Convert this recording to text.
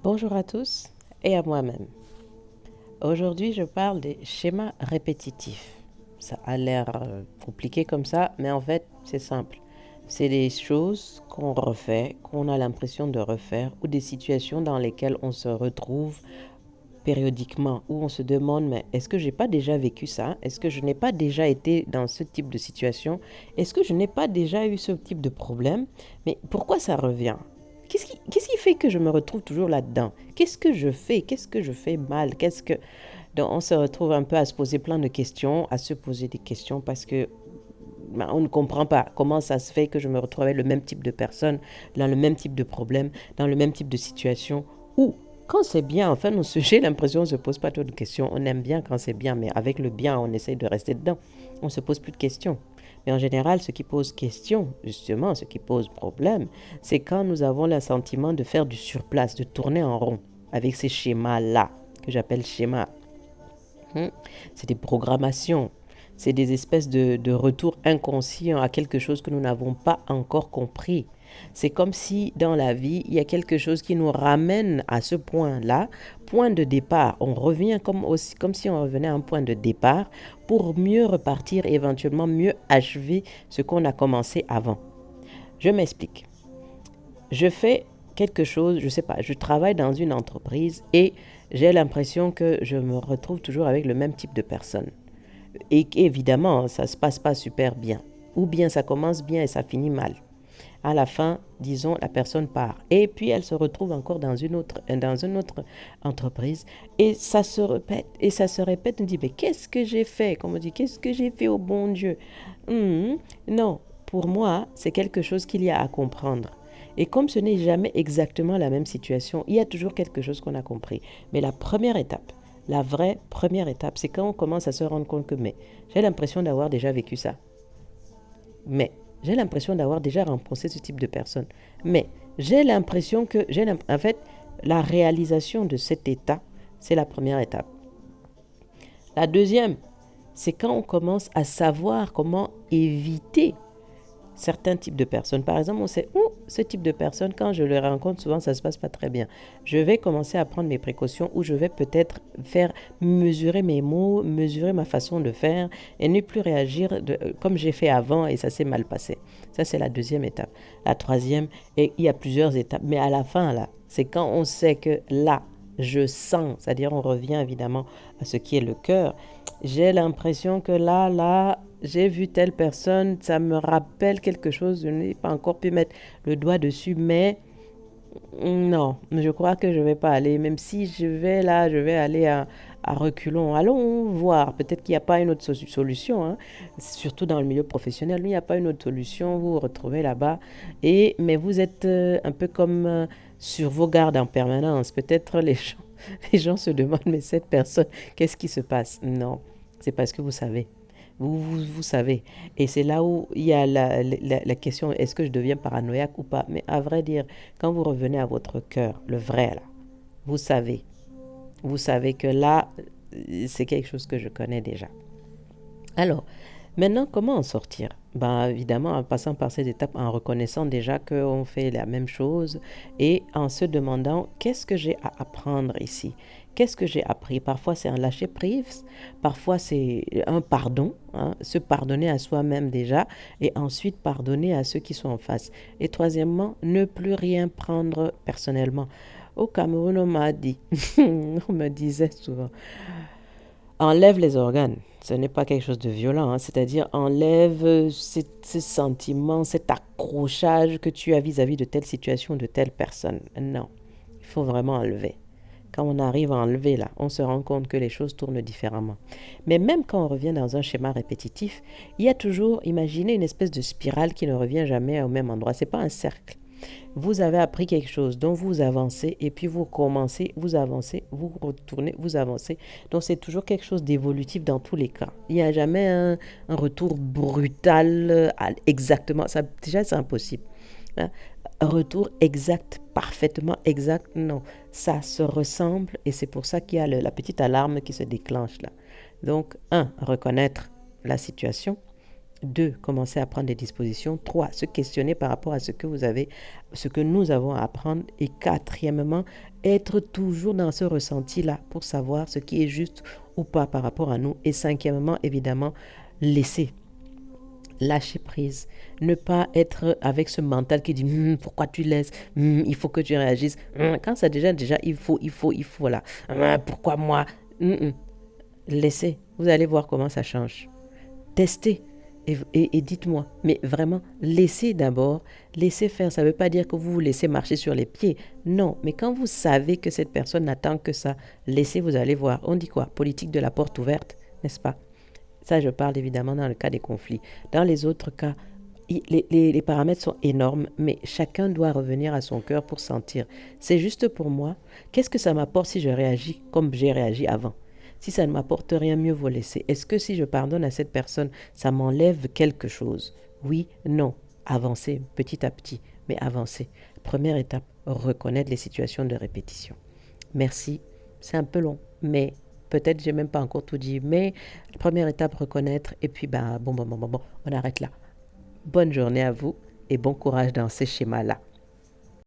Bonjour à tous et à moi-même. Aujourd'hui, je parle des schémas répétitifs. Ça a l'air compliqué comme ça, mais en fait, c'est simple. C'est des choses qu'on refait, qu'on a l'impression de refaire, ou des situations dans lesquelles on se retrouve périodiquement, où on se demande, mais est-ce que j'ai pas déjà vécu ça? Est-ce que je n'ai pas déjà été dans ce type de situation? Est-ce que je n'ai pas déjà eu ce type de problème? Mais pourquoi ça revient? Qu'est-ce qui fait que je me retrouve toujours là-dedans? Qu'est-ce que je fais? Qu'est-ce que je fais mal? Donc, on se retrouve un peu à se poser plein de questions, à se poser des questions parce que on ne comprend pas comment ça se fait que je me retrouve avec le même type de personne, dans le même type de problème, dans le même type de situation. Ou quand c'est bien, enfin, j'ai l'impression qu'on ne se pose pas trop de questions. On aime bien quand c'est bien, mais avec le bien, on essaye de rester dedans. On ne se pose plus de questions. Mais en général, ce qui pose question, justement, ce qui pose problème, c'est quand nous avons le sentiment de faire du surplace, de tourner en rond avec ces schémas-là, que j'appelle schémas. C'est des programmations, c'est des espèces de retours inconscients à quelque chose que nous n'avons pas encore compris. C'est comme si dans la vie, il y a quelque chose qui nous ramène à ce point-là, point de départ. On revient comme si on revenait à un point de départ pour mieux repartir et éventuellement mieux achever ce qu'on a commencé avant. Je m'explique. Je fais quelque chose, je ne sais pas, je travaille dans une entreprise et j'ai l'impression que je me retrouve toujours avec le même type de personnes. Et évidemment, ça ne se passe pas super bien. Ou bien ça commence bien et ça finit mal. À la fin, disons, la personne part. Et puis elle se retrouve encore dans une autre entreprise. Et ça se répète. Et ça se répète. On dit, mais qu'est-ce que j'ai fait? Comme on dit, qu'est-ce que j'ai fait au bon Dieu? Non, pour moi, c'est quelque chose qu'il y a à comprendre. Et comme ce n'est jamais exactement la même situation, il y a toujours quelque chose qu'on a compris. Mais la première étape, la vraie première étape, c'est quand on commence à se rendre compte que, mais j'ai l'impression d'avoir déjà vécu ça. Mais j'ai l'impression d'avoir déjà rencontré ce type de personne. Mais j'ai l'impression que, en fait, la réalisation de cet état, c'est la première étape. La deuxième, c'est quand on commence à savoir comment éviter certains types de personnes. Par exemple, on sait, ce type de personne, quand je le rencontre, souvent, ça ne se passe pas très bien. Je vais commencer à prendre mes précautions ou je vais peut-être faire mesurer mes mots, mesurer ma façon de faire et ne plus réagir comme j'ai fait avant et ça s'est mal passé. Ça, c'est la deuxième étape. La troisième, et il y a plusieurs étapes, mais à la fin, là, c'est quand on sait que là, je sens, c'est-à-dire on revient évidemment à ce qui est le cœur. J'ai l'impression que là, j'ai vu telle personne, ça me rappelle quelque chose, je n'ai pas encore pu mettre le doigt dessus, mais non, je crois que je ne vais pas aller, même si je vais là, je vais aller à reculons. Allons voir, peut-être qu'il n'y a pas une autre solution, hein. Surtout dans le milieu professionnel, il n'y a pas une autre solution, vous vous retrouvez là-bas, mais vous êtes un peu comme sur vos gardes en permanence. Peut-être les gens se demandent, mais cette personne, qu'est-ce qui se passe? Non, c'est parce que vous savez. Vous savez. Et c'est là où il y a la question, est-ce que je deviens paranoïaque ou pas? Mais à vrai dire, quand vous revenez à votre cœur, le vrai là, vous savez. Vous savez que là, c'est quelque chose que je connais déjà. Alors, maintenant, comment en sortir? Ben, évidemment, en passant par ces étapes, en reconnaissant déjà qu'on fait la même chose et en se demandant qu'est-ce que j'ai à apprendre ici? Qu'est-ce que j'ai appris? Parfois, c'est un lâcher-prise, parfois, c'est un pardon, hein, se pardonner à soi-même déjà et ensuite pardonner à ceux qui sont en face. Et troisièmement, ne plus rien prendre personnellement. Au Cameroun, on m'a dit, on me disait souvent, enlève les organes. Ce n'est pas quelque chose de violent, hein. C'est-à-dire enlève ces sentiments, cet accrochage que tu as vis-à-vis de telle situation, de telle personne. Non, il faut vraiment enlever. Quand on arrive à enlever là, on se rend compte que les choses tournent différemment. Mais même quand on revient dans un schéma répétitif, il y a toujours, imaginez une espèce de spirale qui ne revient jamais au même endroit. C'est pas un cercle. Vous avez appris quelque chose, donc vous avancez et puis vous recommencez, vous avancez, vous retournez, vous avancez. Donc c'est toujours quelque chose d'évolutif dans tous les cas. Il n'y a jamais un retour brutal exactement. Ça, déjà, c'est impossible. Hein. Un retour exact, parfaitement exact, non. Ça se ressemble et c'est pour ça qu'il y a la petite alarme qui se déclenche là. Donc, reconnaître la situation. 2, commencer à prendre des dispositions. 3, se questionner par rapport à ce que vous avez, ce que nous avons à apprendre. Et quatrièmement, être toujours dans ce ressenti-là pour savoir ce qui est juste ou pas par rapport à nous. Et cinquièmement, évidemment, laisser. Lâcher prise, ne pas être avec ce mental qui dit pourquoi tu laisses, il faut que tu réagisses. Quand ça déjà, il faut là. Pourquoi moi. Laissez, vous allez voir comment ça change. Testez et dites-moi, mais vraiment, laissez d'abord, laissez faire. Ça ne veut pas dire que vous vous laissez marcher sur les pieds. Non, mais quand vous savez que cette personne n'attend que ça, laissez, vous allez voir. On dit quoi? Politique de la porte ouverte, n'est-ce pas? Ça, je parle évidemment dans le cas des conflits. Dans les autres cas, les paramètres sont énormes, mais chacun doit revenir à son cœur pour sentir. C'est juste pour moi. Qu'est-ce que ça m'apporte si je réagis comme j'ai réagi avant? Si ça ne m'apporte rien, mieux vaut laisser. Est-ce que si je pardonne à cette personne, ça m'enlève quelque chose? Oui, non. Avancer petit à petit, mais avancer. Première étape, reconnaître les situations de répétition. Merci. C'est un peu long, mais peut-être j'ai même pas encore tout dit. Mais première étape, reconnaître. Et puis, bon, on arrête là. Bonne journée à vous et bon courage dans ces schémas-là.